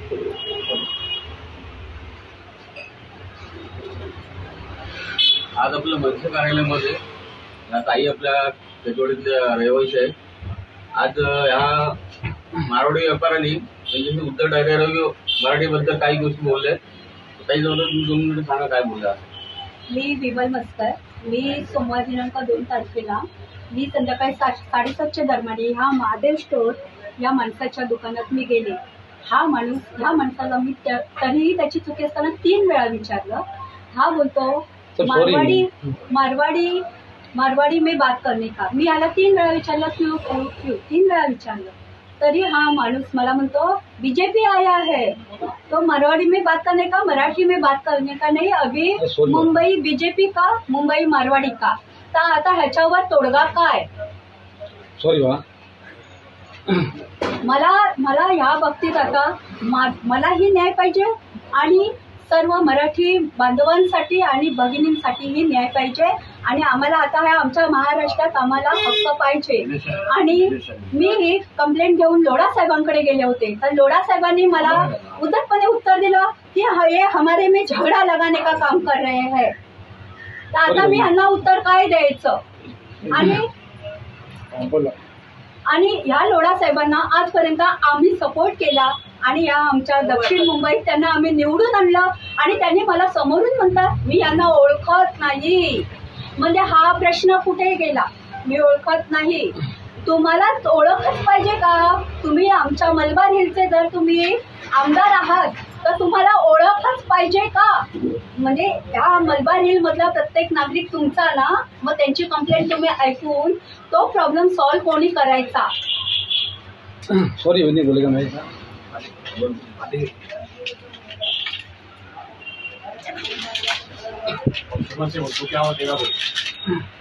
आज आपल्या मनसे कार्यालयामध्ये या ताई आपल्या केतवाडीतल्या रहिवासी आहे। आज ह्या मारवाडी व्यापाऱ्यांनी त्यांच्याशी उद्धव ठाकरे मराठीबद्दल काही गोष्टी बोलल्या। ताई जवळ तुम्ही 2 मिनिटं सांगा काय बोलला। मी विमल मस्कर, मी सोमवार दिनांक 2 तारखेला मी संध्याकाळी 7:30च्या दरम्यान ह्या महादेव स्टोर या माणसाच्या दुकानात मी गेले। ह्या माणसाला मी तरीही त्याची चुकी असताना 3 वेळा विचारलं। हा बोलतो मारवाडी में बात करने का। मी याला 3 वेळा विचारलं, क्यों 3 वेळा विचारलं, तरी हा माणूस मला म्हणतो बीजेपी आया है तो मारवाड़ी में बात करने का, मराठी में बात करने का नहीं, अभी मुंबई बीजेपी का, मुंबई मारवाडी का। तर आता ह्याच्यावर तोडगा काय? सॉरी मला ह्या बाबतीत आता मलाही न्याय पाहिजे आणि सर्व मराठी बांधवांसाठी आणि भगिनींसाठीही न्याय पाहिजे आणि आम्हाला आता ह्या आमच्या महाराष्ट्रात आम्हाला हक्क पाहिजे। आणि मी ही कंप्लेंट घेऊन लोढा साहेबांकडे गेले होते, तर लोढा साहेबांनी मला उद्धटपणे उत्तर दिलं की ये हमारे में झगड़ा लगाने का काम कर रहे हैं। तर आता मी ह्यांना उत्तर काय द्यायचं? आणि ह्या लोढा साहेबांना आजपर्यंत आम्ही सपोर्ट केला आणि या आमच्या दक्षिण मुंबईत त्यांना आम्ही निवडून आणलं आणि त्यांनी मला समोरून म्हणतात मी यांना ओळखत नाही। म्हणजे हा प्रश्न कुठे गेला? मी ओळखत नाही, तुम्हाला ओळखच पाहिजे का? तुम्ही आमच्या मलबार हिलचे जर तुम्ही आमदार आहात तर तुम्हाला ओळखच पाहिजे का? म्हणजे या मलबार हिल मधला प्रत्येक नागरिक तुमचा ना, मग त्यांची कंप्लेंट तुम्ही ऐकून तो प्रॉब्लेम सॉल्व्ह कोणी करायचा? सॉरी नहीं बोलेगा मैं क्या होगा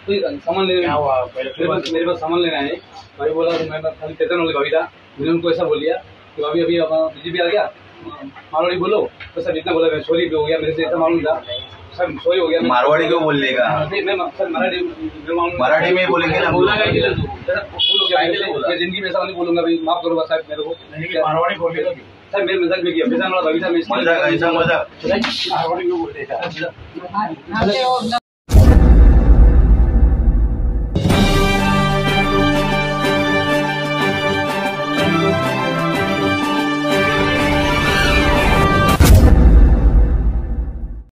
कोई सामान लेना मेरे पास सामान लेना है। भाई बोला तो मैं खाली चेतन वाले भाभी था, मैंने उनको ऐसा बोल दिया कि भाभी अभी बीजेपी आ गया, मारवाड़ी बोलो। तो सर इतना बोला, सॉरी हो गया, मेरे से ऐसा मालूम था सर, सॉरी हो गया। मारवाड़ी क्यों बोल लेगा? मैं सर मराठी में बोलेंगे ना। बोला क्या मैं जिंदगी में ऐसा नहीं बोलूंगा भाई, माफ करो साहब मेरे को। मारवाड़ी बोलेगा सर, मेरे मजाक में किया, बेजान वाला भाभी था, मैं मजाक ऐसा मजाक मारवाड़ी क्यों बोल रहे